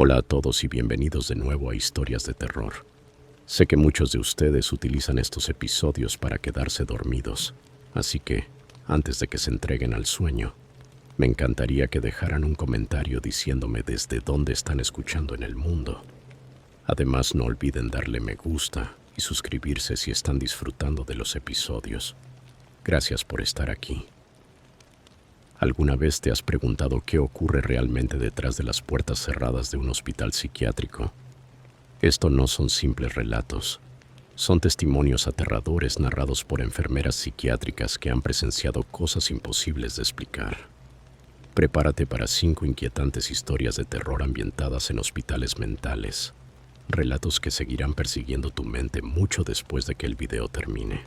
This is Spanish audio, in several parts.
Hola a todos y bienvenidos de nuevo a Historias de Terror. Sé que muchos de ustedes utilizan estos episodios para quedarse dormidos, así que, antes de que se entreguen al sueño, me encantaría que dejaran un comentario diciéndome desde dónde están escuchando en el mundo. Además, no olviden darle me gusta y suscribirse si están disfrutando de los episodios. Gracias por estar aquí. ¿Alguna vez te has preguntado qué ocurre realmente detrás de las puertas cerradas de un hospital psiquiátrico? Esto no son simples relatos, son testimonios aterradores narrados por enfermeras psiquiátricas que han presenciado cosas imposibles de explicar. Prepárate para 5 inquietantes historias de terror ambientadas en hospitales mentales, relatos que seguirán persiguiendo tu mente mucho después de que el video termine.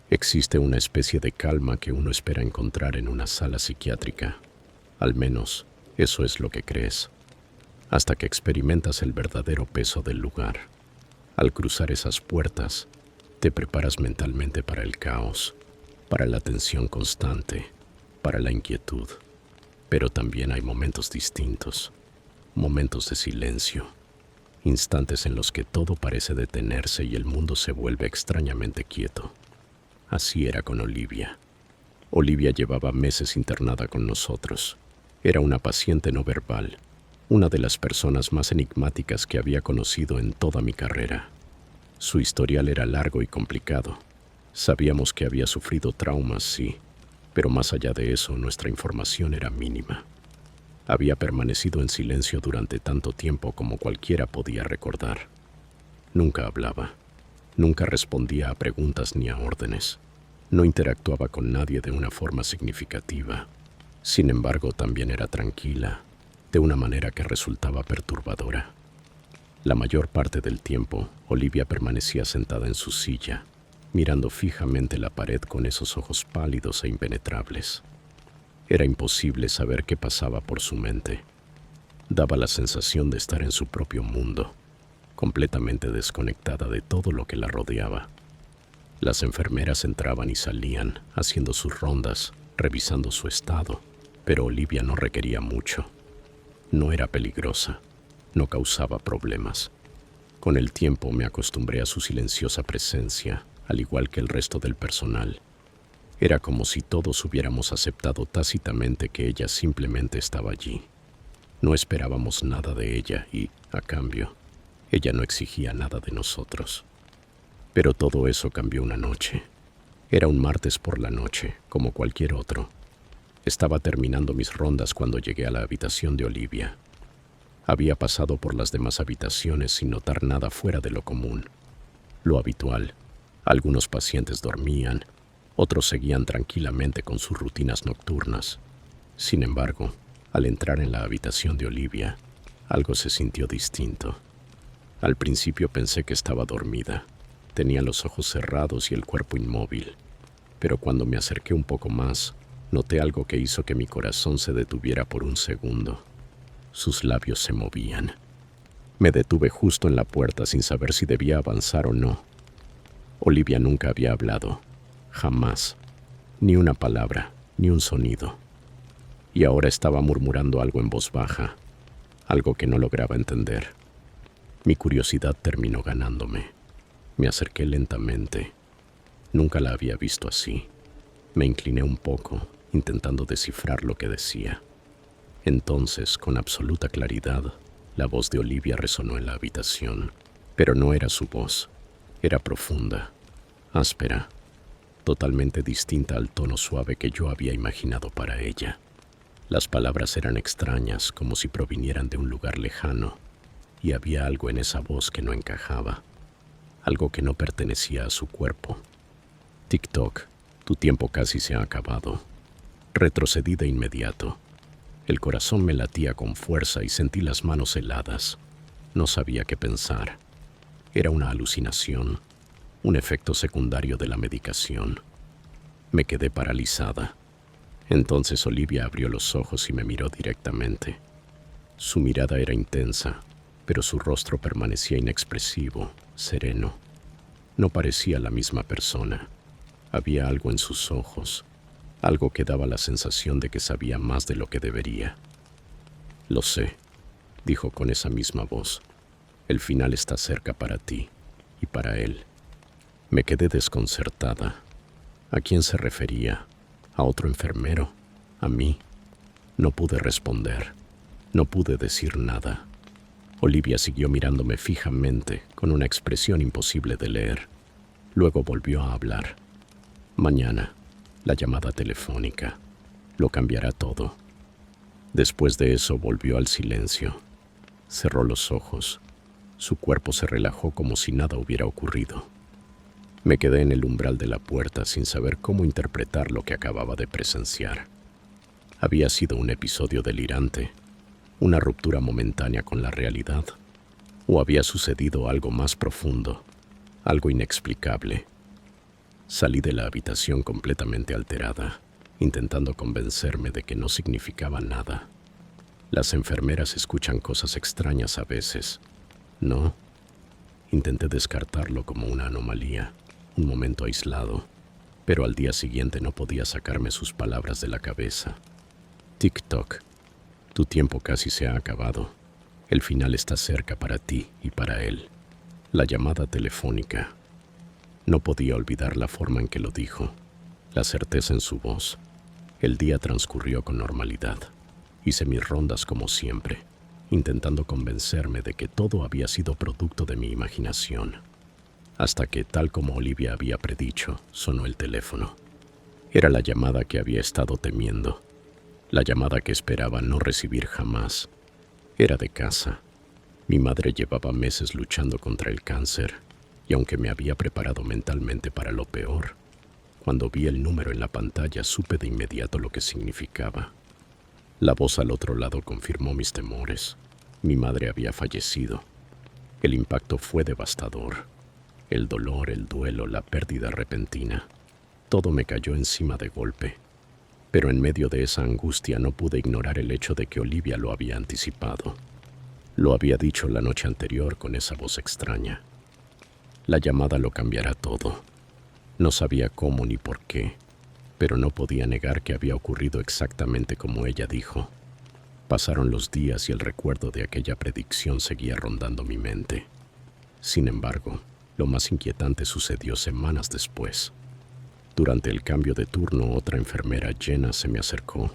Existe una especie de calma que uno espera encontrar en una sala psiquiátrica. Al menos, eso es lo que crees. Hasta que experimentas el verdadero peso del lugar. Al cruzar esas puertas, te preparas mentalmente para el caos, para la tensión constante, para la inquietud. Pero también hay momentos distintos, momentos de silencio, instantes en los que todo parece detenerse y el mundo se vuelve extrañamente quieto. Así era con Olivia. Olivia llevaba meses internada con nosotros. Era una paciente no verbal, una de las personas más enigmáticas que había conocido en toda mi carrera. Su historial era largo y complicado. Sabíamos que había sufrido traumas, sí, pero más allá de eso, nuestra información era mínima. Había permanecido en silencio durante tanto tiempo como cualquiera podía recordar. Nunca hablaba. Nunca respondía a preguntas ni a órdenes. No interactuaba con nadie de una forma significativa. Sin embargo, también era tranquila, de una manera que resultaba perturbadora. La mayor parte del tiempo, Olivia permanecía sentada en su silla, mirando fijamente la pared con esos ojos pálidos e impenetrables. Era imposible saber qué pasaba por su mente. Daba la sensación de estar en su propio mundo, completamente desconectada de todo lo que la rodeaba. Las enfermeras entraban y salían, haciendo sus rondas, revisando su estado, pero Olivia no requería mucho. No era peligrosa, no causaba problemas. Con el tiempo me acostumbré a su silenciosa presencia, al igual que el resto del personal. Era como si todos hubiéramos aceptado tácitamente que ella simplemente estaba allí. No esperábamos nada de ella y, a cambio, ella no exigía nada de nosotros. Pero todo eso cambió una noche. Era un martes por la noche, como cualquier otro. Estaba terminando mis rondas cuando llegué a la habitación de Olivia. Había pasado por las demás habitaciones sin notar nada fuera de lo común. Lo habitual. Algunos pacientes dormían, otros seguían tranquilamente con sus rutinas nocturnas. Sin embargo, al entrar en la habitación de Olivia, algo se sintió distinto. Al principio pensé que estaba dormida. Tenía los ojos cerrados y el cuerpo inmóvil. Pero cuando me acerqué un poco más, noté algo que hizo que mi corazón se detuviera por un segundo. Sus labios se movían. Me detuve justo en la puerta sin saber si debía avanzar o no. Olivia nunca había hablado. Jamás. Ni una palabra, ni un sonido. Y ahora estaba murmurando algo en voz baja, algo que no lograba entender. Mi curiosidad terminó ganándome. Me acerqué lentamente. Nunca la había visto así. Me incliné un poco, intentando descifrar lo que decía. Entonces, con absoluta claridad, la voz de Olivia resonó en la habitación. Pero no era su voz. Era profunda, áspera, totalmente distinta al tono suave que yo había imaginado para ella. Las palabras eran extrañas, como si provinieran de un lugar lejano, y había algo en esa voz que no encajaba, algo que no pertenecía a su cuerpo. Tic-toc, tu tiempo casi se ha acabado. Retrocedí de inmediato. El corazón me latía con fuerza y sentí las manos heladas. No sabía qué pensar. Era una alucinación, un efecto secundario de la medicación. Me quedé paralizada. Entonces Olivia abrió los ojos y me miró directamente. Su mirada era intensa, pero su rostro permanecía inexpresivo, sereno. No parecía la misma persona. Había algo en sus ojos, algo que daba la sensación de que sabía más de lo que debería. Lo sé, dijo con esa misma voz. El final está cerca para ti y para él. Me quedé desconcertada. ¿A quién se refería? ¿A otro enfermero? ¿A mí? No pude responder. No pude decir nada. Olivia siguió mirándome fijamente, con una expresión imposible de leer. Luego volvió a hablar. Mañana, la llamada telefónica. Lo cambiará todo. Después de eso volvió al silencio. Cerró los ojos. Su cuerpo se relajó como si nada hubiera ocurrido. Me quedé en el umbral de la puerta sin saber cómo interpretar lo que acababa de presenciar. Había sido un episodio delirante, una ruptura momentánea con la realidad, o había sucedido algo más profundo, algo inexplicable. Salí de la habitación completamente alterada, intentando convencerme de que no significaba nada. Las enfermeras escuchan cosas extrañas a veces, ¿no? Intenté descartarlo como una anomalía, un momento aislado, pero al día siguiente no podía sacarme sus palabras de la cabeza. Tic-toc, tu tiempo casi se ha acabado. El final está cerca para ti y para él. La llamada telefónica. No podía olvidar la forma en que lo dijo, la certeza en su voz. El día transcurrió con normalidad. Hice mis rondas como siempre, intentando convencerme de que todo había sido producto de mi imaginación. Hasta que, tal como Olivia había predicho, sonó el teléfono. Era la llamada que había estado temiendo, la llamada que esperaba no recibir jamás. Era de casa. Mi madre llevaba meses luchando contra el cáncer, y aunque me había preparado mentalmente para lo peor, cuando vi el número en la pantalla supe de inmediato lo que significaba. La voz al otro lado confirmó mis temores. Mi madre había fallecido. El impacto fue devastador. El dolor, el duelo, la pérdida repentina. Todo me cayó encima de golpe. Pero en medio de esa angustia no pude ignorar el hecho de que Olivia lo había anticipado. Lo había dicho la noche anterior con esa voz extraña. La llamada lo cambiará todo. No sabía cómo ni por qué, pero no podía negar que había ocurrido exactamente como ella dijo. Pasaron los días y el recuerdo de aquella predicción seguía rondando mi mente. Sin embargo, lo más inquietante sucedió semanas después. Durante el cambio de turno, otra enfermera, Jenna, se me acercó.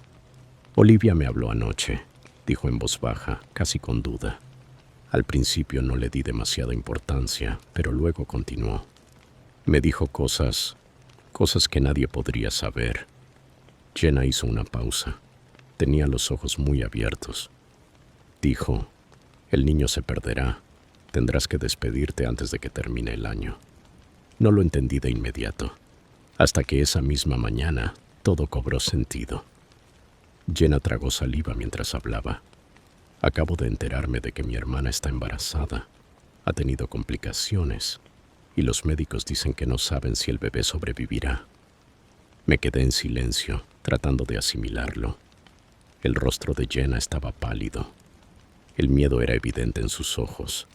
Olivia me habló anoche, dijo en voz baja, casi con duda. Al principio no le di demasiada importancia, pero luego continuó. Me dijo cosas que nadie podría saber. Jenna hizo una pausa. Tenía los ojos muy abiertos. Dijo, el niño se perderá. Tendrás que despedirte antes de que termine el año. No lo entendí de inmediato, hasta que esa misma mañana todo cobró sentido. Jenna tragó saliva mientras hablaba. Acabo de enterarme de que mi hermana está embarazada. Ha tenido complicaciones y los médicos dicen que no saben si el bebé sobrevivirá. Me quedé en silencio, tratando de asimilarlo. El rostro de Jenna estaba pálido. El miedo era evidente en sus ojos,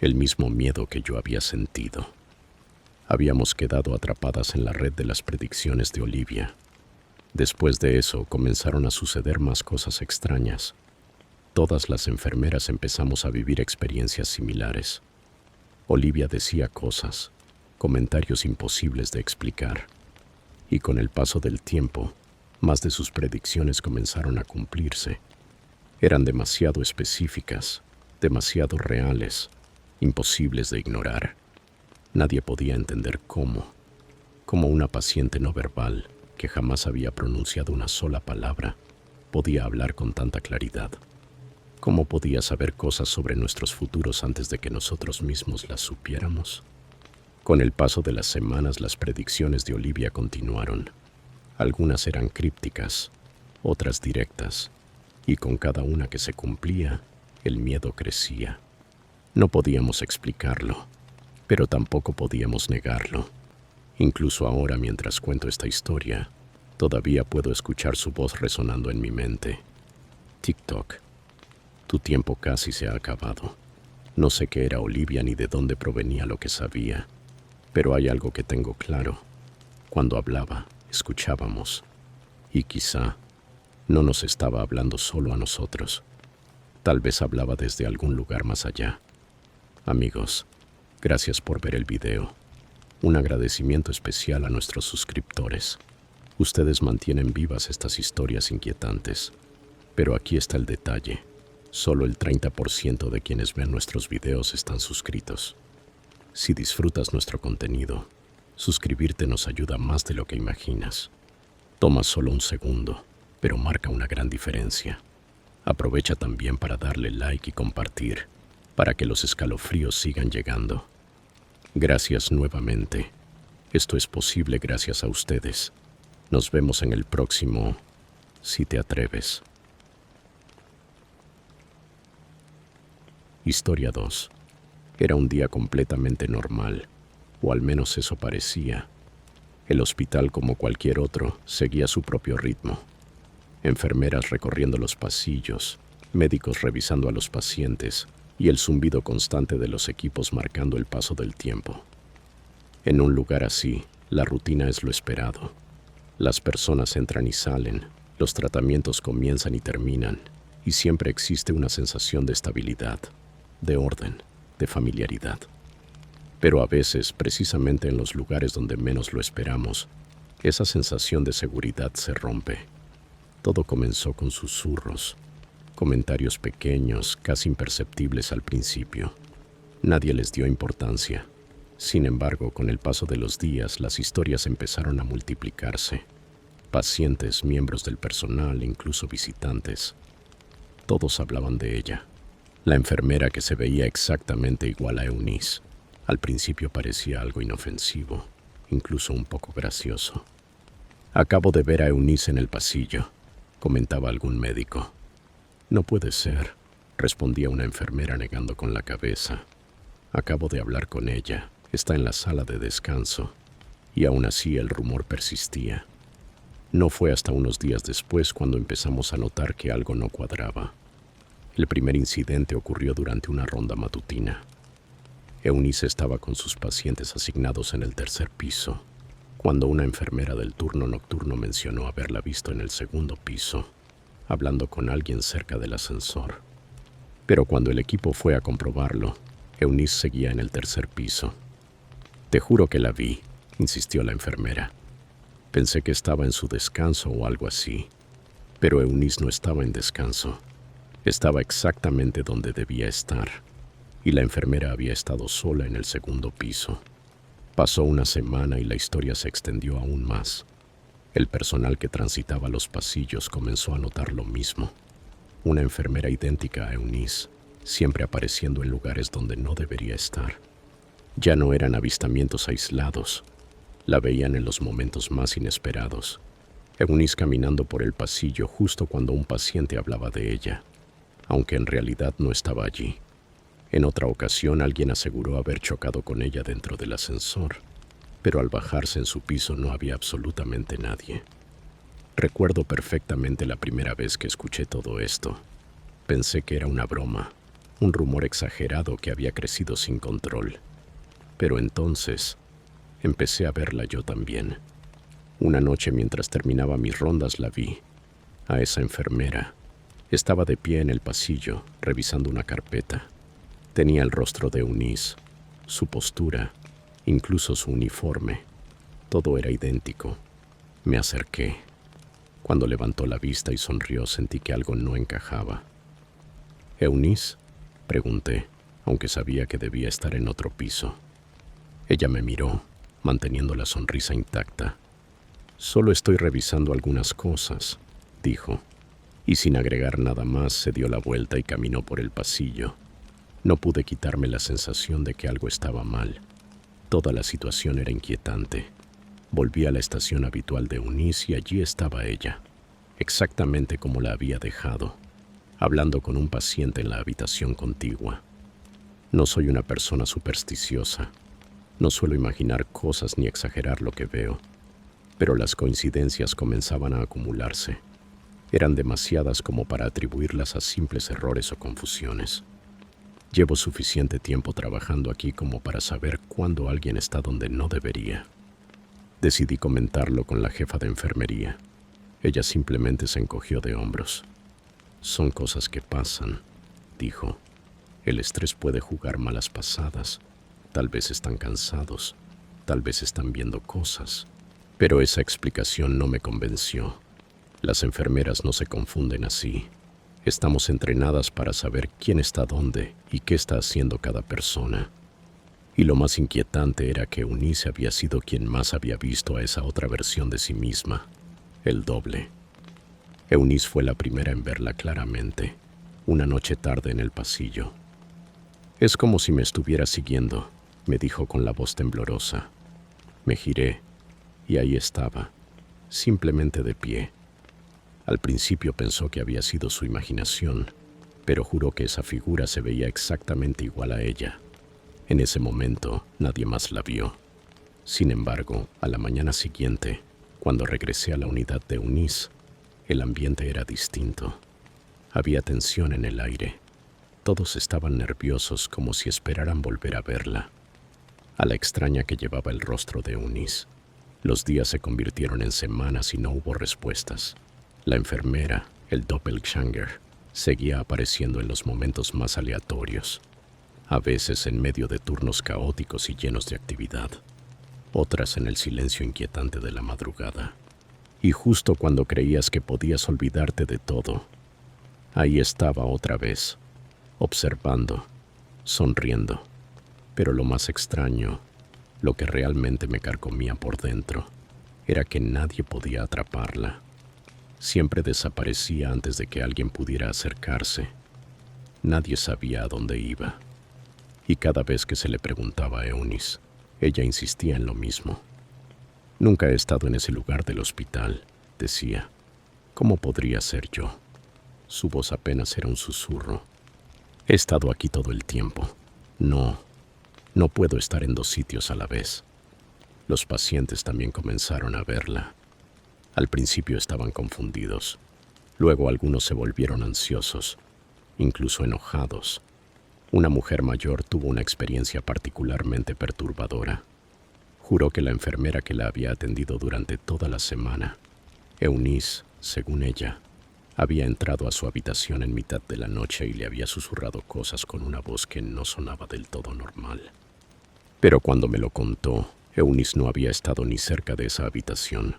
el mismo miedo que yo había sentido. Habíamos quedado atrapadas en la red de las predicciones de Olivia. Después de eso comenzaron a suceder más cosas extrañas. Todas las enfermeras empezamos a vivir experiencias similares. Olivia decía cosas, comentarios imposibles de explicar. Y con el paso del tiempo, más de sus predicciones comenzaron a cumplirse. Eran demasiado específicas, demasiado reales, imposibles de ignorar. Nadie podía entender cómo una paciente no verbal, que jamás había pronunciado una sola palabra, podía hablar con tanta claridad. ¿Cómo podía saber cosas sobre nuestros futuros antes de que nosotros mismos las supiéramos? Con el paso de las semanas, las predicciones de Olivia continuaron. Algunas eran crípticas, otras directas, y con cada una que se cumplía, el miedo crecía. No podíamos explicarlo, pero tampoco podíamos negarlo. Incluso ahora, mientras cuento esta historia, todavía puedo escuchar su voz resonando en mi mente. Tic-toc. Tu tiempo casi se ha acabado. No sé qué era Olivia ni de dónde provenía lo que sabía, pero hay algo que tengo claro. Cuando hablaba, escuchábamos, y quizá no nos estaba hablando solo a nosotros. Tal vez hablaba desde algún lugar más allá. Amigos, gracias por ver el video. Un agradecimiento especial a nuestros suscriptores. Ustedes mantienen vivas estas historias inquietantes. Pero aquí está el detalle. Solo el 30% de quienes ven nuestros videos están suscritos. Si disfrutas nuestro contenido, suscribirte nos ayuda más de lo que imaginas. Toma solo un segundo, pero marca una gran diferencia. Aprovecha también para darle like y compartir, para que los escalofríos sigan llegando. Gracias nuevamente. Esto es posible gracias a ustedes. Nos vemos en el próximo, si te atreves. Historia 2. Era un día completamente normal, o al menos eso parecía. El hospital, como cualquier otro, seguía su propio ritmo. Enfermeras recorriendo los pasillos, médicos revisando a los pacientes y el zumbido constante de los equipos marcando el paso del tiempo. En un lugar así, la rutina es lo esperado. Las personas entran y salen, los tratamientos comienzan y terminan, y siempre existe una sensación de estabilidad, de orden, de familiaridad. Pero a veces, precisamente en los lugares donde menos lo esperamos, esa sensación de seguridad se rompe. Todo comenzó con susurros, comentarios pequeños, casi imperceptibles al principio. Nadie les dio importancia. Sin embargo, con el paso de los días, las historias empezaron a multiplicarse. Pacientes, miembros del personal, incluso visitantes. Todos hablaban de ella. La enfermera que se veía exactamente igual a Eunice. Al principio parecía algo inofensivo, incluso un poco gracioso. Acabo de ver a Eunice en el pasillo, comentaba algún médico. No puede ser, respondía una enfermera negando con la cabeza. Acabo de hablar con ella, está en la sala de descanso. Y aún así el rumor persistía. No fue hasta unos días después cuando empezamos a notar que algo no cuadraba. El primer incidente ocurrió durante una ronda matutina. Eunice estaba con sus pacientes asignados en el tercer piso, cuando una enfermera del turno nocturno mencionó haberla visto en el segundo piso, hablando con alguien cerca del ascensor. Pero cuando el equipo fue a comprobarlo, Eunice seguía en el tercer piso. Te juro que la vi, insistió la enfermera. Pensé que estaba en su descanso o algo así, pero Eunice no estaba en descanso. Estaba exactamente donde debía estar. Y la enfermera había estado sola en el segundo piso. Pasó una semana y la historia se extendió aún más. El personal que transitaba los pasillos comenzó a notar lo mismo. Una enfermera idéntica a Eunice, siempre apareciendo en lugares donde no debería estar. Ya no eran avistamientos aislados. La veían en los momentos más inesperados. Eunice caminando por el pasillo justo cuando un paciente hablaba de ella, aunque en realidad no estaba allí. En otra ocasión alguien aseguró haber chocado con ella dentro del ascensor, pero al bajarse en su piso no había absolutamente nadie. Recuerdo perfectamente la primera vez que escuché todo esto. Pensé que era una broma, un rumor exagerado que había crecido sin control. Pero entonces empecé a verla yo también. Una noche mientras terminaba mis rondas la vi, a esa enfermera. Estaba de pie en el pasillo, revisando una carpeta. Tenía el rostro de Eunice, su postura, incluso su uniforme. Todo era idéntico. Me acerqué. Cuando levantó la vista y sonrió, sentí que algo no encajaba. ¿Eunice?, pregunté, aunque sabía que debía estar en otro piso. Ella me miró, manteniendo la sonrisa intacta. Solo estoy revisando algunas cosas, dijo, y sin agregar nada más se dio la vuelta y caminó por el pasillo. No pude quitarme la sensación de que algo estaba mal. Toda la situación era inquietante. Volví a la estación habitual de Eunice y allí estaba ella, exactamente como la había dejado, hablando con un paciente en la habitación contigua. No soy una persona supersticiosa. No suelo imaginar cosas ni exagerar lo que veo, pero las coincidencias comenzaban a acumularse. Eran demasiadas como para atribuirlas a simples errores o confusiones. Llevo suficiente tiempo trabajando aquí como para saber cuándo alguien está donde no debería. Decidí comentarlo con la jefa de enfermería. Ella simplemente se encogió de hombros. Son cosas que pasan, dijo. El estrés puede jugar malas pasadas. Tal vez están cansados, tal vez están viendo cosas. Pero esa explicación no me convenció. Las enfermeras no se confunden así. Estamos entrenadas para saber quién está dónde y qué está haciendo cada persona. Y lo más inquietante era que Eunice había sido quien más había visto a esa otra versión de sí misma, el doble. Eunice fue la primera en verla claramente, una noche tarde en el pasillo. Es como si me estuviera siguiendo, me dijo con la voz temblorosa. Me giré y ahí estaba, simplemente de pie. Al principio pensó que había sido su imaginación, pero juró que esa figura se veía exactamente igual a ella. En ese momento nadie más la vio. Sin embargo, a la mañana siguiente, cuando regresé a la unidad de Eunice, el ambiente era distinto. Había tensión en el aire. Todos estaban nerviosos como si esperaran volver a verla. A la extraña que llevaba el rostro de Eunice. Los días se convirtieron en semanas y no hubo respuestas. La enfermera, el doppelganger, seguía apareciendo en los momentos más aleatorios, a veces en medio de turnos caóticos y llenos de actividad, otras en el silencio inquietante de la madrugada. Y justo cuando creías que podías olvidarte de todo, ahí estaba otra vez, observando, sonriendo. Pero lo más extraño, lo que realmente me carcomía por dentro, era que nadie podía atraparla. Siempre desaparecía antes de que alguien pudiera acercarse. Nadie sabía a dónde iba. Y cada vez que se le preguntaba a Eunice, ella insistía en lo mismo. Nunca he estado en ese lugar del hospital, decía. ¿Cómo podría ser yo? Su voz apenas era un susurro. He estado aquí todo el tiempo. No puedo estar en dos sitios a la vez. Los pacientes también comenzaron a verla. Al principio estaban confundidos. Luego algunos se volvieron ansiosos, incluso enojados. Una mujer mayor tuvo una experiencia particularmente perturbadora. Juró que la enfermera que la había atendido durante toda la semana, Eunice, según ella, había entrado a su habitación en mitad de la noche y le había susurrado cosas con una voz que no sonaba del todo normal. Pero cuando me lo contó, Eunice no había estado ni cerca de esa habitación.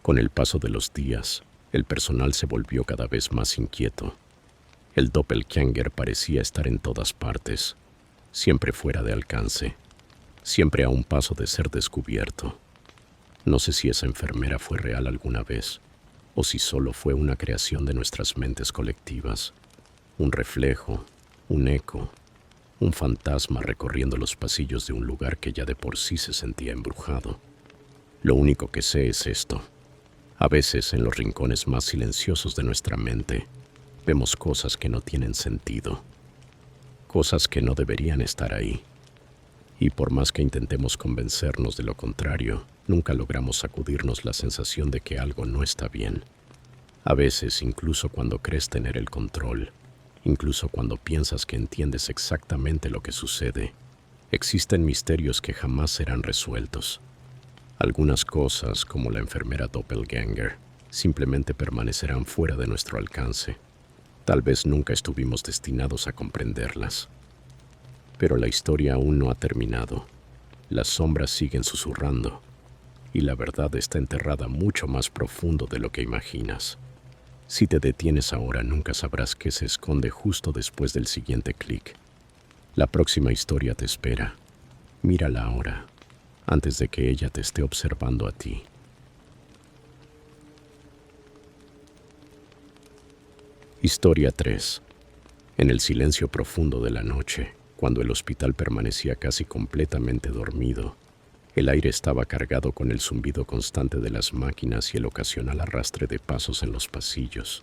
Con el paso de los días, el personal se volvió cada vez más inquieto. El doppelganger parecía estar en todas partes, siempre fuera de alcance, siempre a un paso de ser descubierto. No sé si esa enfermera fue real alguna vez, o si solo fue una creación de nuestras mentes colectivas, un reflejo, un eco, un fantasma recorriendo los pasillos de un lugar que ya de por sí se sentía embrujado. Lo único que sé es esto. A veces, en los rincones más silenciosos de nuestra mente, vemos cosas que no tienen sentido, cosas que no deberían estar ahí. Y por más que intentemos convencernos de lo contrario, nunca logramos sacudirnos la sensación de que algo no está bien. A veces, incluso cuando crees tener el control, incluso cuando piensas que entiendes exactamente lo que sucede, existen misterios que jamás serán resueltos. Algunas cosas, como la enfermera doppelganger, simplemente permanecerán fuera de nuestro alcance. Tal vez nunca estuvimos destinados a comprenderlas. Pero la historia aún no ha terminado. Las sombras siguen susurrando, y la verdad está enterrada mucho más profundo de lo que imaginas. Si te detienes ahora, nunca sabrás qué se esconde justo después del siguiente clic. La próxima historia te espera. Mírala ahora, antes de que ella te esté observando a ti. Historia 3. En el silencio profundo de la noche, cuando el hospital permanecía casi completamente dormido, el aire estaba cargado con el zumbido constante de las máquinas y el ocasional arrastre de pasos en los pasillos.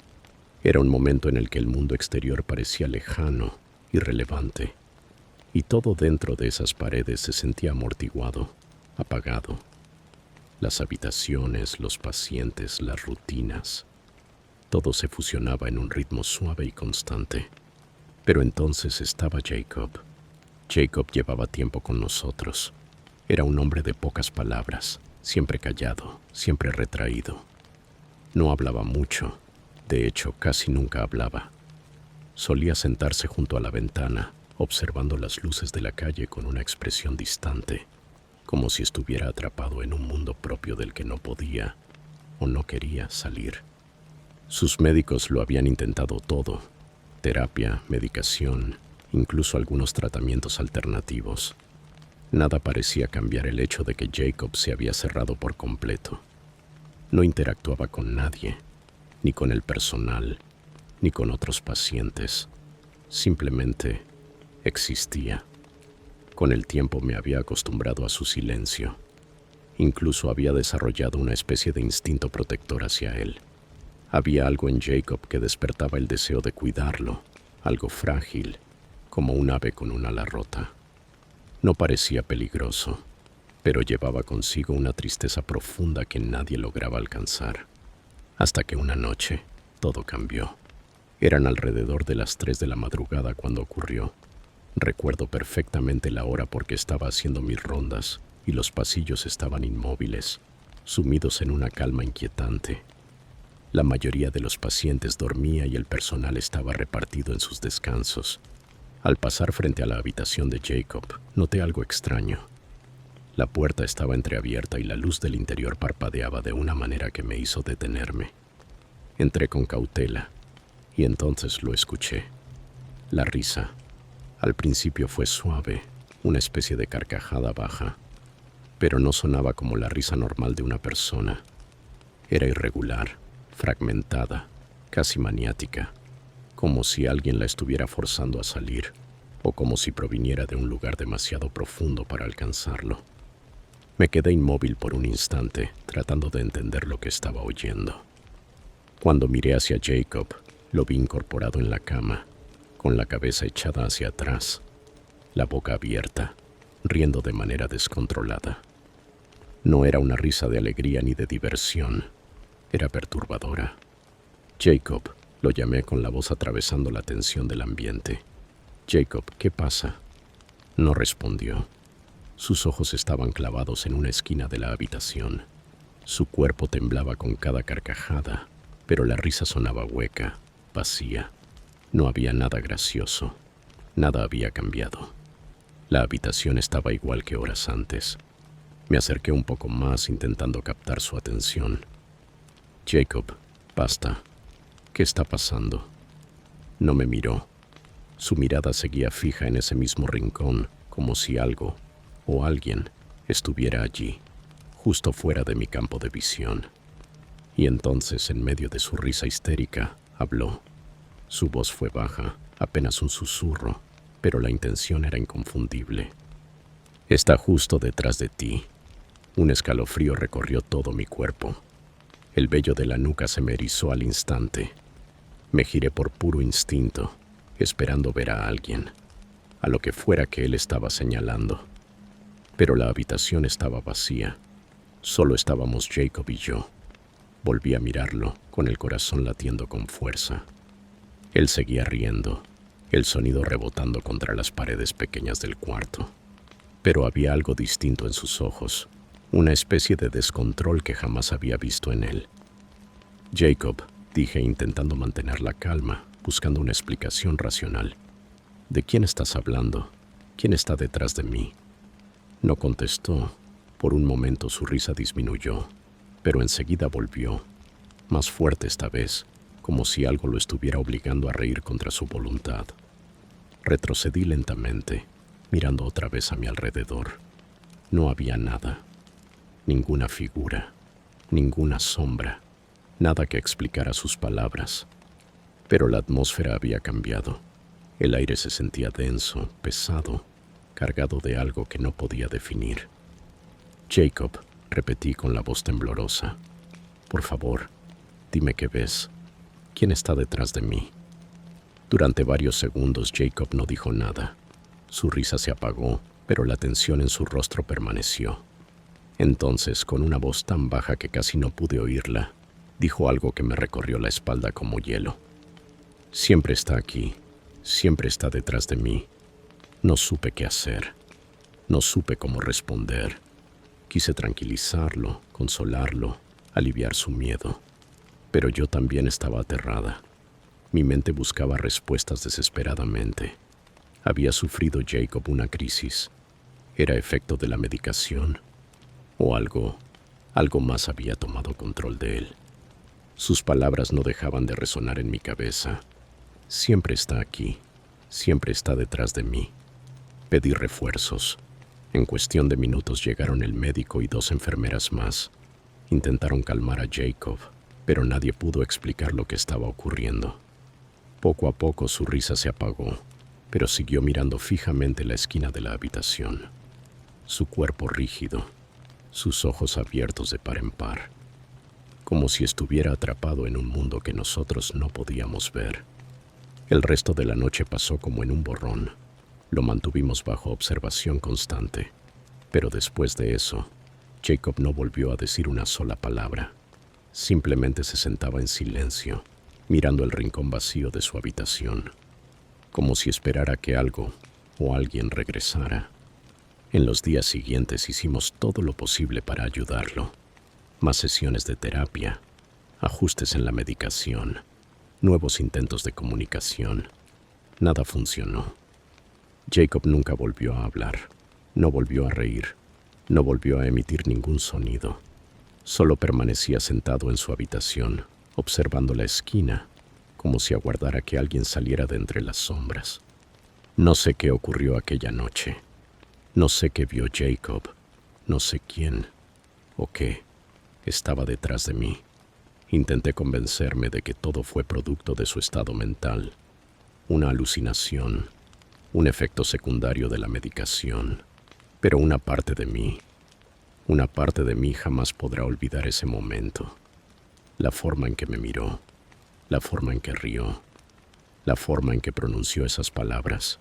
Era un momento en el que el mundo exterior parecía lejano, irrelevante, y todo dentro de esas paredes se sentía amortiguado, apagado. Las habitaciones, los pacientes, las rutinas, todo se fusionaba en un ritmo suave y constante. Pero entonces estaba Jacob. Jacob llevaba tiempo con nosotros. Era un hombre de pocas palabras, siempre callado, siempre retraído. No hablaba mucho, de hecho casi nunca hablaba. Solía sentarse junto a la ventana, observando las luces de la calle con una expresión distante, como si estuviera atrapado en un mundo propio del que no podía o no quería salir. Sus médicos lo habían intentado todo: terapia, medicación, incluso algunos tratamientos alternativos. Nada parecía cambiar el hecho de que Jacob se había cerrado por completo. No interactuaba con nadie, ni con el personal, ni con otros pacientes. Simplemente existía. Con el tiempo me había acostumbrado a su silencio. Incluso había desarrollado una especie de instinto protector hacia él. Había algo en Jacob que despertaba el deseo de cuidarlo, algo frágil, como un ave con un ala rota. No parecía peligroso, pero llevaba consigo una tristeza profunda que nadie lograba alcanzar. Hasta que una noche todo cambió. Eran alrededor de las 3 de la madrugada cuando ocurrió. Recuerdo perfectamente la hora porque estaba haciendo mis rondas y los pasillos estaban inmóviles, sumidos en una calma inquietante. La mayoría de los pacientes dormía y el personal estaba repartido en sus descansos. Al pasar frente a la habitación de Jacob, noté algo extraño. La puerta estaba entreabierta y la luz del interior parpadeaba de una manera que me hizo detenerme. Entré con cautela y entonces lo escuché. La risa. Al principio fue suave, una especie de carcajada baja, pero no sonaba como la risa normal de una persona. Era irregular, fragmentada, casi maniática, como si alguien la estuviera forzando a salir, o como si proviniera de un lugar demasiado profundo para alcanzarlo. Me quedé inmóvil por un instante, tratando de entender lo que estaba oyendo. Cuando miré hacia Jacob, lo vi incorporado en la cama, con la cabeza echada hacia atrás, la boca abierta, riendo de manera descontrolada. No era una risa de alegría ni de diversión, era perturbadora. Jacob, lo llamé con la voz atravesando la tensión del ambiente. Jacob, ¿qué pasa? No respondió. Sus ojos estaban clavados en una esquina de la habitación. Su cuerpo temblaba con cada carcajada, pero la risa sonaba hueca, vacía. No había nada gracioso. Nada había cambiado. La habitación estaba igual que horas antes. Me acerqué un poco más intentando captar su atención. Jacob, basta. ¿Qué está pasando? No me miró. Su mirada seguía fija en ese mismo rincón, como si algo o alguien estuviera allí, justo fuera de mi campo de visión. Y entonces, en medio de su risa histérica, habló. Su voz fue baja, apenas un susurro, pero la intención era inconfundible. Está justo detrás de ti. Un escalofrío recorrió todo mi cuerpo. El vello de la nuca se me erizó al instante. Me giré por puro instinto, esperando ver a alguien, a lo que fuera que él estaba señalando. Pero la habitación estaba vacía. Solo estábamos Jacob y yo. Volví a mirarlo, con el corazón latiendo con fuerza. Él seguía riendo, el sonido rebotando contra las paredes pequeñas del cuarto. Pero había algo distinto en sus ojos, una especie de descontrol que jamás había visto en él. Jacob, dije intentando mantener la calma, buscando una explicación racional. ¿De quién estás hablando? ¿Quién está detrás de mí? No contestó. Por un momento su risa disminuyó, pero enseguida volvió, más fuerte esta vez, como si algo lo estuviera obligando a reír contra su voluntad. Retrocedí lentamente, mirando otra vez a mi alrededor. No había nada, ninguna figura, ninguna sombra, nada que explicara sus palabras. Pero la atmósfera había cambiado. El aire se sentía denso, pesado, cargado de algo que no podía definir. Jacob, repetí con la voz temblorosa. Por favor, dime qué ves. ¿Quién está detrás de mí? Durante varios segundos Jacob no dijo nada. Su risa se apagó, pero la tensión en su rostro permaneció. Entonces, con una voz tan baja que casi no pude oírla, dijo algo que me recorrió la espalda como hielo. Siempre está aquí, siempre está detrás de mí. No supe qué hacer, no supe cómo responder. Quise tranquilizarlo, consolarlo, aliviar su miedo, pero yo también estaba aterrada. Mi mente buscaba respuestas desesperadamente. ¿Había sufrido Jacob una crisis? ¿Era efecto de la medicación? ¿O algo más había tomado control de él? Sus palabras no dejaban de resonar en mi cabeza. Siempre está aquí, siempre está detrás de mí. Pedí refuerzos. En cuestión de minutos llegaron el médico y 2 enfermeras más. Intentaron calmar a Jacob, pero nadie pudo explicar lo que estaba ocurriendo. Poco a poco su risa se apagó, pero siguió mirando fijamente la esquina de la habitación. Su cuerpo rígido, sus ojos abiertos de par en par, como si estuviera atrapado en un mundo que nosotros no podíamos ver. El resto de la noche pasó como en un borrón. Lo mantuvimos bajo observación constante, pero después de eso, Jacob no volvió a decir una sola palabra. Simplemente se sentaba en silencio, mirando el rincón vacío de su habitación, como si esperara que algo o alguien regresara. En los días siguientes hicimos todo lo posible para ayudarlo. Más sesiones de terapia, ajustes en la medicación, nuevos intentos de comunicación. Nada funcionó. Jacob nunca volvió a hablar, no volvió a reír, no volvió a emitir ningún sonido. Solo permanecía sentado en su habitación, observando la esquina, como si aguardara que alguien saliera de entre las sombras. No sé qué ocurrió aquella noche. No sé qué vio Jacob. No sé quién o qué estaba detrás de mí. Intenté convencerme de que todo fue producto de su estado mental, una alucinación, un efecto secundario de la medicación, pero una parte de mí jamás podrá olvidar ese momento. La forma en que me miró, la forma en que rió, la forma en que pronunció esas palabras.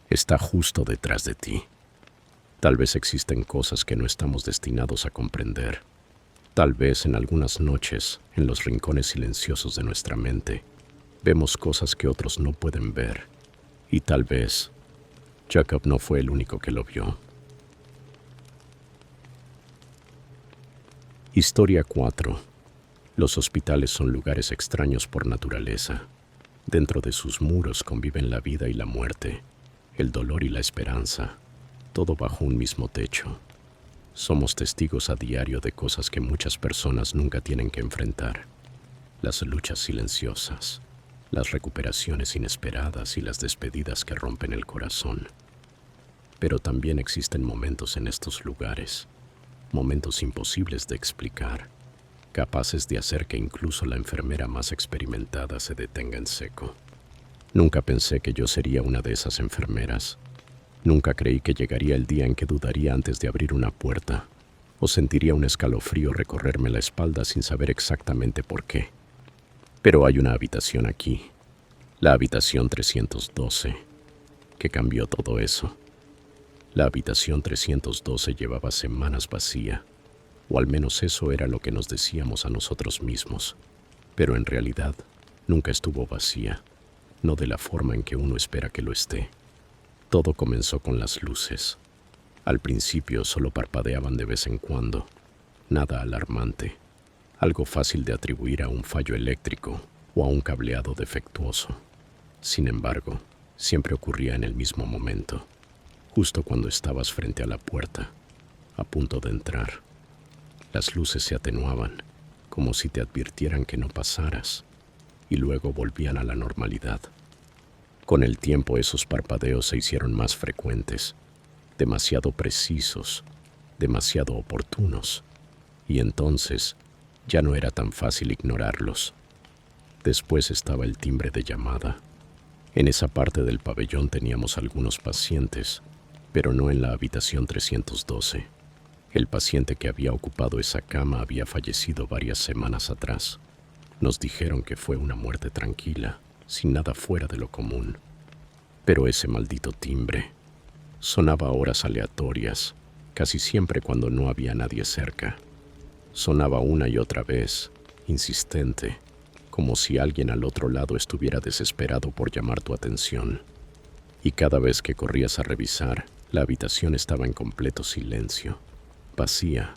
Está justo detrás de ti. Tal vez existen cosas que no estamos destinados a comprender. Tal vez en algunas noches, en los rincones silenciosos de nuestra mente, vemos cosas que otros no pueden ver. Y tal vez Jacob no fue el único que lo vio. Historia 4. Los hospitales son lugares extraños por naturaleza. Dentro de sus muros conviven la vida y la muerte, el dolor y la esperanza, todo bajo un mismo techo. Somos testigos a diario de cosas que muchas personas nunca tienen que enfrentar. Las luchas silenciosas, las recuperaciones inesperadas y las despedidas que rompen el corazón. Pero también existen momentos en estos lugares, momentos imposibles de explicar, capaces de hacer que incluso la enfermera más experimentada se detenga en seco. Nunca pensé que yo sería una de esas enfermeras. Nunca creí que llegaría el día en que dudaría antes de abrir una puerta, o sentiría un escalofrío recorrerme la espalda sin saber exactamente por qué. Pero hay una habitación aquí, la habitación 312, que cambió todo eso. La habitación 312 llevaba semanas vacía, o al menos eso era lo que nos decíamos a nosotros mismos, pero en realidad nunca estuvo vacía, no de la forma en que uno espera que lo esté. Todo comenzó con las luces. Al principio solo parpadeaban de vez en cuando, nada alarmante, algo fácil de atribuir a un fallo eléctrico o a un cableado defectuoso. Sin embargo, siempre ocurría en el mismo momento, justo cuando estabas frente a la puerta, a punto de entrar. Las luces se atenuaban, como si te advirtieran que no pasaras, y luego volvían a la normalidad. Con el tiempo esos parpadeos se hicieron más frecuentes, demasiado precisos, demasiado oportunos, y entonces ya no era tan fácil ignorarlos. Después estaba el timbre de llamada. En esa parte del pabellón teníamos algunos pacientes, pero no en la habitación 312. El paciente que había ocupado esa cama había fallecido varias semanas atrás. Nos dijeron que fue una muerte tranquila, sin nada fuera de lo común. Pero ese maldito timbre sonaba a horas aleatorias, casi siempre cuando no había nadie cerca. Sonaba una y otra vez, insistente, como si alguien al otro lado estuviera desesperado por llamar tu atención. Y cada vez que corrías a revisar, la habitación estaba en completo silencio, vacía.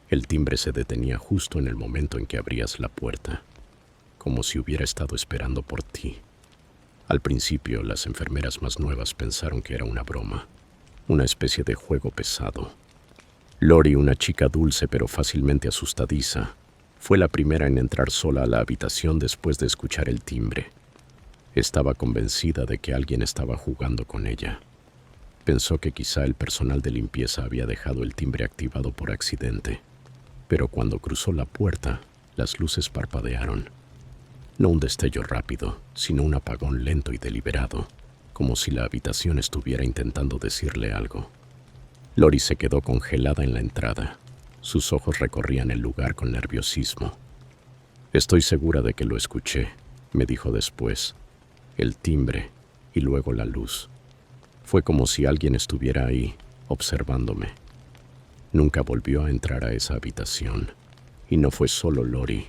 El timbre se detenía justo en el momento en que abrías la puerta, como si hubiera estado esperando por ti. Al principio, las enfermeras más nuevas pensaron que era una broma, una especie de juego pesado. Lori, una chica dulce pero fácilmente asustadiza, fue la primera en entrar sola a la habitación después de escuchar el timbre. Estaba convencida de que alguien estaba jugando con ella. Pensó que quizá el personal de limpieza había dejado el timbre activado por accidente, pero cuando cruzó la puerta, las luces parpadearon. No un destello rápido, sino un apagón lento y deliberado, como si la habitación estuviera intentando decirle algo. Lori se quedó congelada en la entrada. Sus ojos recorrían el lugar con nerviosismo. «Estoy segura de que lo escuché», me dijo después. El timbre y luego la luz. Fue como si alguien estuviera ahí, observándome. Nunca volvió a entrar a esa habitación. Y no fue solo Lori.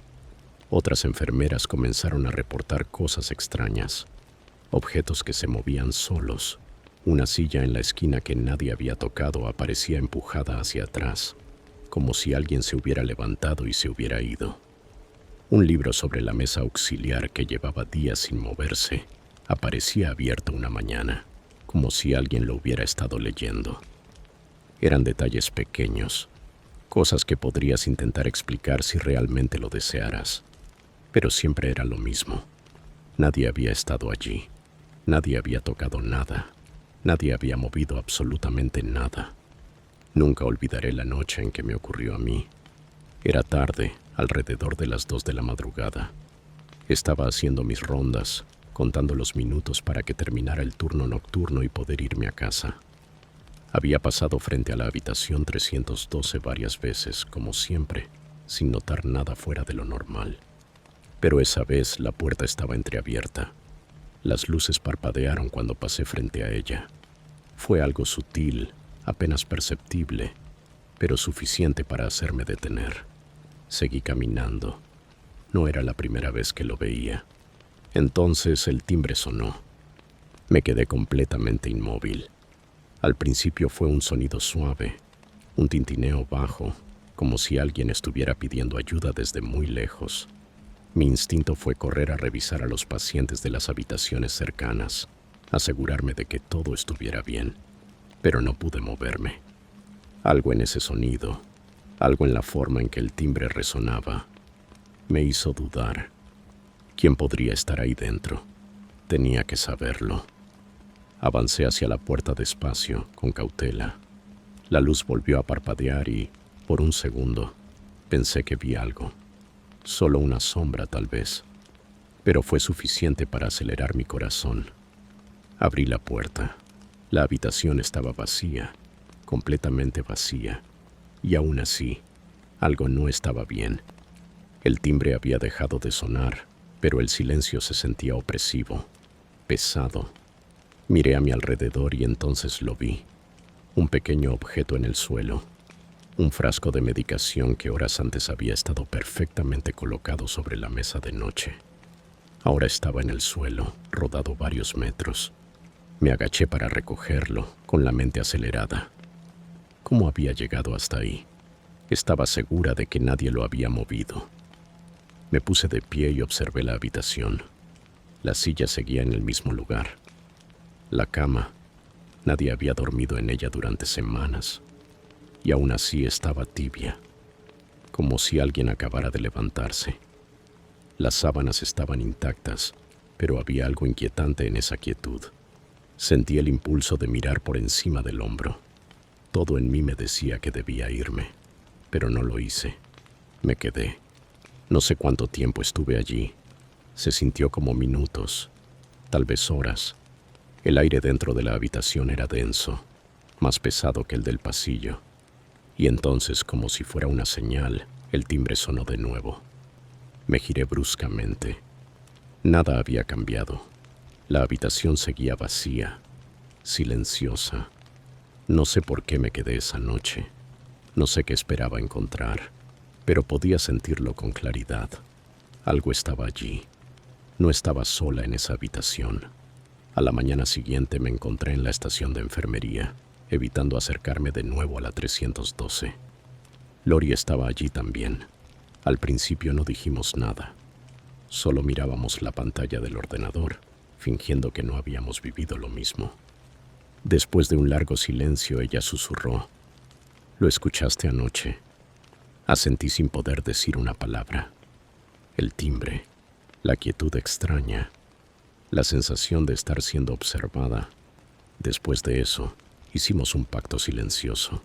Otras enfermeras comenzaron a reportar cosas extrañas. Objetos que se movían solos. Una silla en la esquina que nadie había tocado aparecía empujada hacia atrás, como si alguien se hubiera levantado y se hubiera ido. Un libro sobre la mesa auxiliar que llevaba días sin moverse aparecía abierto una mañana, como si alguien lo hubiera estado leyendo. Eran detalles pequeños, cosas que podrías intentar explicar si realmente lo desearas, pero siempre era lo mismo. Nadie había estado allí, nadie había tocado nada, nadie había movido absolutamente nada. Nunca olvidaré la noche en que me ocurrió a mí. Era tarde, alrededor de las 2 de la madrugada. Estaba haciendo mis rondas, contando los minutos para que terminara el turno nocturno y poder irme a casa. Había pasado frente a la habitación 312 varias veces, como siempre, sin notar nada fuera de lo normal. Pero esa vez la puerta estaba entreabierta. Las luces parpadearon cuando pasé frente a ella. Fue algo sutil, apenas perceptible, pero suficiente para hacerme detener. Seguí caminando. No era la primera vez que lo veía. Entonces el timbre sonó. Me quedé completamente inmóvil. Al principio fue un sonido suave, un tintineo bajo, como si alguien estuviera pidiendo ayuda desde muy lejos. Mi instinto fue correr a revisar a los pacientes de las habitaciones cercanas, asegurarme de que todo estuviera bien, pero no pude moverme. Algo en ese sonido, algo en la forma en que el timbre resonaba, me hizo dudar. ¿Quién podría estar ahí dentro? Tenía que saberlo. Avancé hacia la puerta despacio, con cautela. La luz volvió a parpadear y, por un segundo, pensé que vi algo. Solo una sombra, tal vez, pero fue suficiente para acelerar mi corazón. Abrí la puerta. La habitación estaba vacía, completamente vacía, y aún así, algo no estaba bien. El timbre había dejado de sonar, pero el silencio se sentía opresivo, pesado. Miré a mi alrededor y entonces lo vi. Un pequeño objeto en el suelo. Un frasco de medicación que horas antes había estado perfectamente colocado sobre la mesa de noche. Ahora estaba en el suelo, rodado varios metros. Me agaché para recogerlo, con la mente acelerada. ¿Cómo había llegado hasta ahí? Estaba segura de que nadie lo había movido. Me puse de pie y observé la habitación. La silla seguía en el mismo lugar. La cama, nadie había dormido en ella durante semanas. Y aún así estaba tibia, como si alguien acabara de levantarse. Las sábanas estaban intactas, pero había algo inquietante en esa quietud. Sentí el impulso de mirar por encima del hombro. Todo en mí me decía que debía irme, pero no lo hice. Me quedé. No sé cuánto tiempo estuve allí. Se sintió como minutos, tal vez horas. El aire dentro de la habitación era denso, más pesado que el del pasillo. Y entonces, como si fuera una señal, el timbre sonó de nuevo. Me giré bruscamente. Nada había cambiado. La habitación seguía vacía, silenciosa. No sé por qué me quedé esa noche. No sé qué esperaba encontrar, pero podía sentirlo con claridad. Algo estaba allí. No estaba sola en esa habitación. A la mañana siguiente me encontré en la estación de enfermería, evitando acercarme de nuevo a la 312. Lori estaba allí también. Al principio no dijimos nada. Solo mirábamos la pantalla del ordenador, fingiendo que no habíamos vivido lo mismo. Después de un largo silencio, ella susurró: «Lo escuchaste anoche». Asentí sin poder decir una palabra. El timbre, la quietud extraña, la sensación de estar siendo observada. Después de eso, hicimos un pacto silencioso.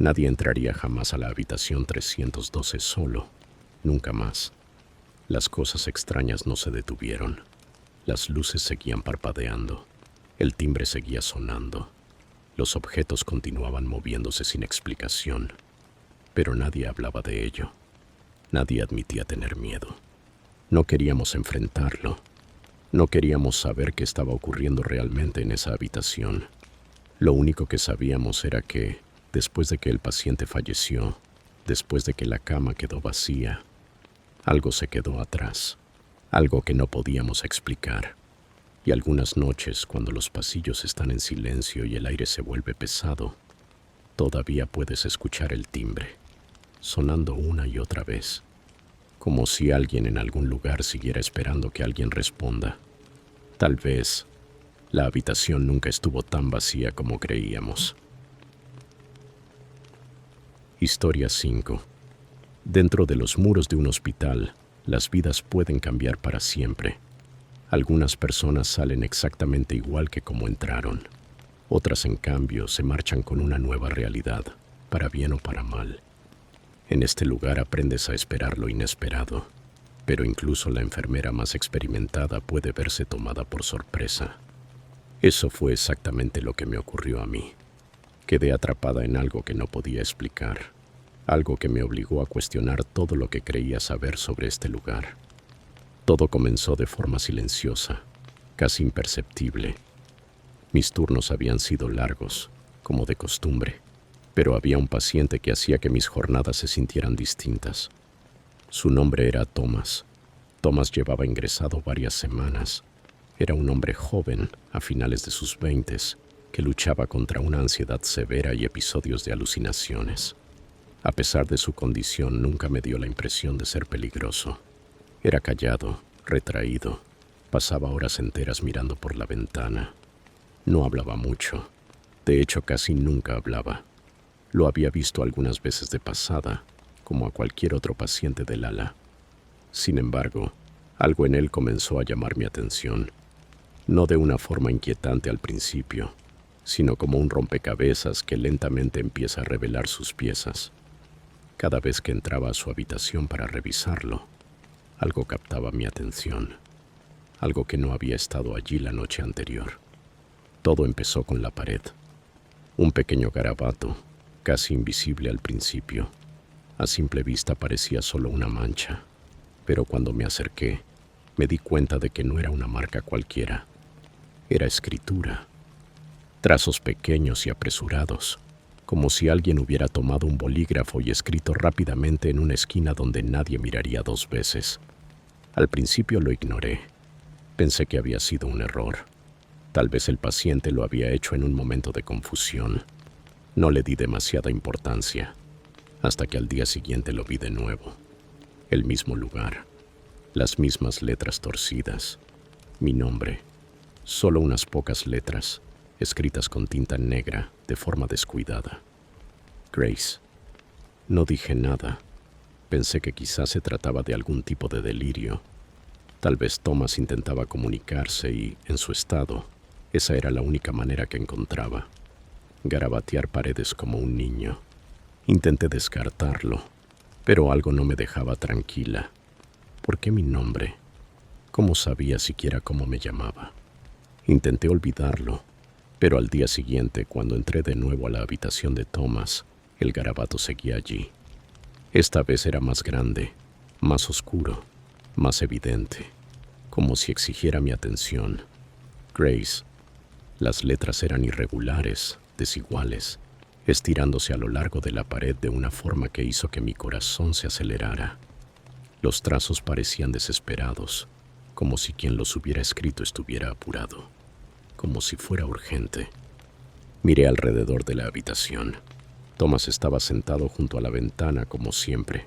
Nadie entraría jamás a la habitación 312 solo, nunca más. Las cosas extrañas no se detuvieron. Las luces seguían parpadeando. El timbre seguía sonando. Los objetos continuaban moviéndose sin explicación. Pero nadie hablaba de ello. Nadie admitía tener miedo. No queríamos enfrentarlo. No queríamos saber qué estaba ocurriendo realmente en esa habitación. Lo único que sabíamos era que, después de que el paciente falleció, después de que la cama quedó vacía, algo se quedó atrás, algo que no podíamos explicar. Y algunas noches, cuando los pasillos están en silencio y el aire se vuelve pesado, todavía puedes escuchar el timbre, sonando una y otra vez, como si alguien en algún lugar siguiera esperando que alguien responda. Tal vez la habitación nunca estuvo tan vacía como creíamos. Historia 5. Dentro de los muros de un hospital, las vidas pueden cambiar para siempre. Algunas personas salen exactamente igual que como entraron. Otras, en cambio, se marchan con una nueva realidad, para bien o para mal. En este lugar aprendes a esperar lo inesperado, pero incluso la enfermera más experimentada puede verse tomada por sorpresa. Eso fue exactamente lo que me ocurrió a mí. Quedé atrapada en algo que no podía explicar, algo que me obligó a cuestionar todo lo que creía saber sobre este lugar. Todo comenzó de forma silenciosa, casi imperceptible. Mis turnos habían sido largos, como de costumbre, pero había un paciente que hacía que mis jornadas se sintieran distintas. Su nombre era Thomas. Thomas llevaba ingresado varias semanas. Era un hombre joven, a finales de sus 20s, que luchaba contra una ansiedad severa y episodios de alucinaciones. A pesar de su condición, nunca me dio la impresión de ser peligroso. Era callado, retraído. Pasaba horas enteras mirando por la ventana. No hablaba mucho. De hecho, casi nunca hablaba. Lo había visto algunas veces de pasada, como a cualquier otro paciente del ala. Sin embargo, algo en él comenzó a llamar mi atención. No de una forma inquietante al principio, sino como un rompecabezas que lentamente empieza a revelar sus piezas. Cada vez que entraba a su habitación para revisarlo, algo captaba mi atención, algo que no había estado allí la noche anterior. Todo empezó con la pared. Un pequeño garabato, casi invisible al principio. A simple vista parecía solo una mancha, pero cuando me acerqué, me di cuenta de que no era una marca cualquiera. Era escritura. Trazos pequeños y apresurados, como si alguien hubiera tomado un bolígrafo y escrito rápidamente en una esquina donde nadie miraría 2 veces. Al principio lo ignoré. Pensé que había sido un error. Tal vez el paciente lo había hecho en un momento de confusión. No le di demasiada importancia, hasta que al día siguiente lo vi de nuevo. El mismo lugar, las mismas letras torcidas, mi nombre, solo unas pocas letras, escritas con tinta negra de forma descuidada. Grace. No dije nada. Pensé que quizás se trataba de algún tipo de delirio. Tal vez Thomas intentaba comunicarse y, en su estado, esa era la única manera que encontraba. Garabatear paredes como un niño. Intenté descartarlo, pero algo no me dejaba tranquila. ¿Por qué mi nombre? ¿Cómo sabía siquiera cómo me llamaba? Intenté olvidarlo, pero al día siguiente, cuando entré de nuevo a la habitación de Thomas, el garabato seguía allí. Esta vez era más grande, más oscuro, más evidente, como si exigiera mi atención. Grace. Las letras eran irregulares, desiguales, estirándose a lo largo de la pared de una forma que hizo que mi corazón se acelerara. Los trazos parecían desesperados, como si quien los hubiera escrito estuviera apurado, como si fuera urgente. Miré alrededor de la habitación. Thomas estaba sentado junto a la ventana como siempre,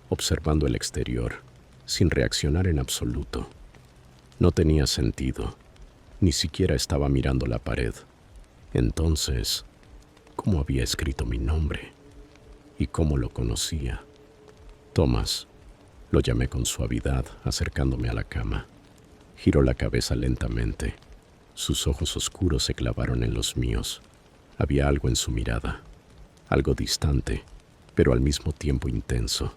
observando el exterior. sin reaccionar en absoluto. No tenía sentido. Ni siquiera estaba mirando la pared. Entonces, ¿cómo había escrito mi nombre? ¿Y cómo lo conocía? Thomas, lo llamé con suavidad, acercándome a la cama. Giró la cabeza lentamente. Sus ojos oscuros se clavaron en los míos. Había algo en su mirada, algo distante, pero al mismo tiempo intenso.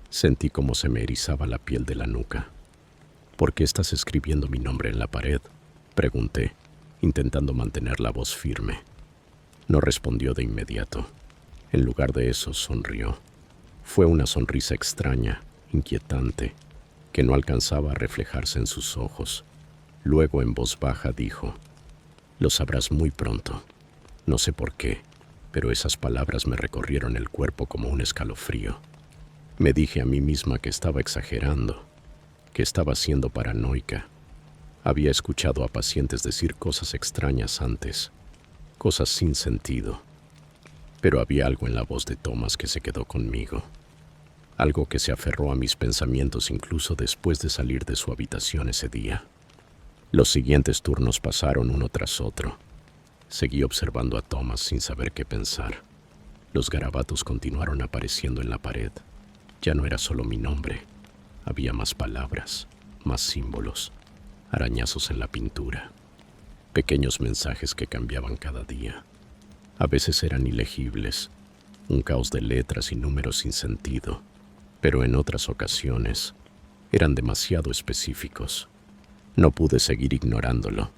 Sentí cómo se me erizaba la piel de la nuca. ¿Por qué estás escribiendo mi nombre en la pared?, pregunté, intentando mantener la voz firme. No respondió de inmediato. En lugar de eso, sonrió. Fue una sonrisa extraña, inquietante, que no alcanzaba a reflejarse en sus ojos. Luego, en voz baja, dijo: «Lo sabrás muy pronto». No sé por qué, pero esas palabras me recorrieron el cuerpo como un escalofrío. Me dije a mí misma que estaba exagerando, que estaba siendo paranoica. Había escuchado a pacientes decir cosas extrañas antes, cosas sin sentido. Pero había algo en la voz de Thomas que se quedó conmigo. Algo que se aferró a mis pensamientos incluso después de salir de su habitación ese día. Los siguientes turnos pasaron uno tras otro. Seguí observando a Thomas sin saber qué pensar. Los garabatos continuaron apareciendo en la pared. Ya no era solo mi nombre. Había más palabras, más símbolos, arañazos en la pintura. Pequeños mensajes que cambiaban cada día. A veces eran ilegibles, un caos de letras y números sin sentido, pero en otras ocasiones eran demasiado específicos. No pude seguir ignorándolo.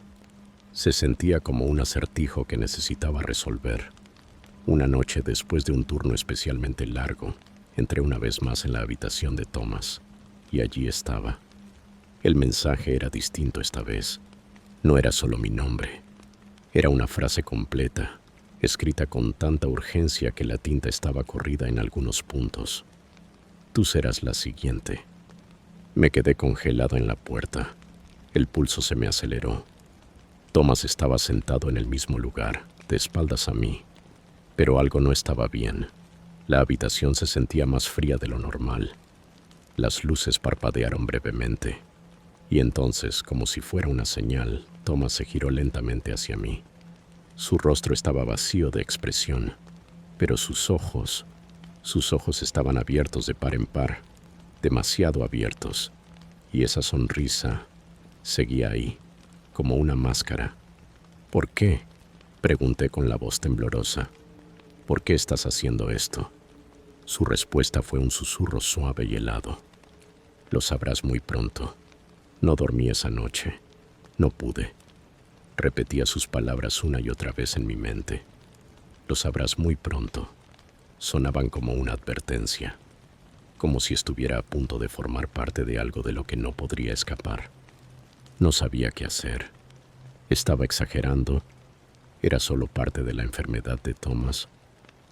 Se sentía como un acertijo que necesitaba resolver. Una noche, después de un turno especialmente largo, entré una vez más en la habitación de Thomas, y allí estaba. El mensaje era distinto esta vez. No era solo mi nombre. Era una frase completa, escrita con tanta urgencia que la tinta estaba corrida en algunos puntos. «Tú serás la siguiente». Me quedé congelado en la puerta. El pulso se me aceleró. Thomas estaba sentado en el mismo lugar, de espaldas a mí. Pero algo no estaba bien. La habitación se sentía más fría de lo normal. Las luces parpadearon brevemente. Y entonces, como si fuera una señal, Thomas se giró lentamente hacia mí. Su rostro estaba vacío de expresión, pero sus ojos estaban abiertos de par en par, demasiado abiertos, y esa sonrisa seguía ahí, como una máscara. «¿Por qué?», pregunté con la voz temblorosa. «¿Por qué estás haciendo esto?». Su respuesta fue un susurro suave y helado. «Lo sabrás muy pronto». No dormí esa noche. No pude. Repetía sus palabras una y otra vez en mi mente. «Lo sabrás muy pronto». Sonaban como una advertencia, como si estuviera a punto de formar parte de algo de lo que no podría escapar. No sabía qué hacer. ¿Estaba exagerando? ¿Era solo parte de la enfermedad de Thomas?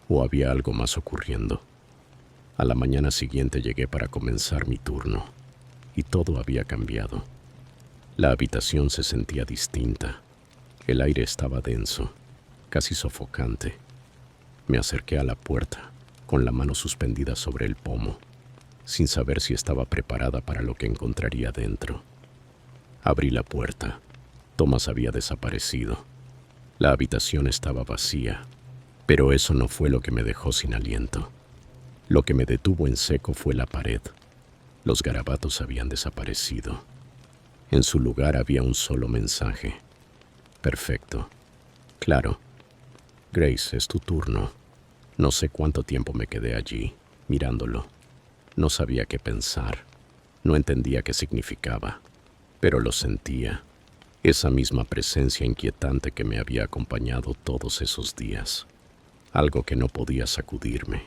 ¿O había algo más ocurriendo? A la mañana siguiente llegué para comenzar mi turno, y todo había cambiado. La habitación se sentía distinta. El aire estaba denso, casi sofocante. Me acerqué a la puerta, con la mano suspendida sobre el pomo, sin saber si estaba preparada para lo que encontraría dentro. Abrí la puerta. Thomas había desaparecido. La habitación estaba vacía, pero eso no fue lo que me dejó sin aliento. Lo que me detuvo en seco fue la pared. Los garabatos habían desaparecido. En su lugar había un solo mensaje. Perfecto. Claro. Grace, es tu turno. No sé cuánto tiempo me quedé allí, mirándolo. No sabía qué pensar. No entendía qué significaba, pero lo sentía. Esa misma presencia inquietante que me había acompañado todos esos días. Algo que no podía sacudirme.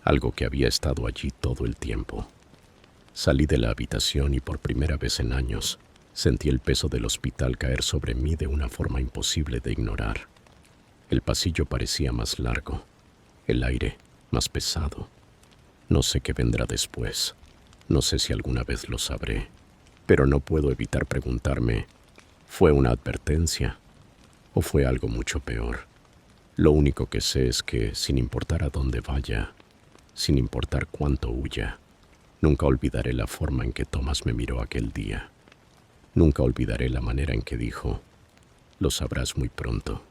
Algo que había estado allí todo el tiempo. Salí de la habitación y por primera vez en años sentí el peso del hospital caer sobre mí de una forma imposible de ignorar. El pasillo parecía más largo, el aire más pesado. No sé qué vendrá después. No sé si alguna vez lo sabré, pero no puedo evitar preguntarme, ¿fue una advertencia o fue algo mucho peor? Lo único que sé es que, sin importar a dónde vaya, sin importar cuánto huya, Nunca olvidaré la forma en que Thomas me miró aquel día. Nunca olvidaré la manera en que dijo, lo sabrás muy pronto.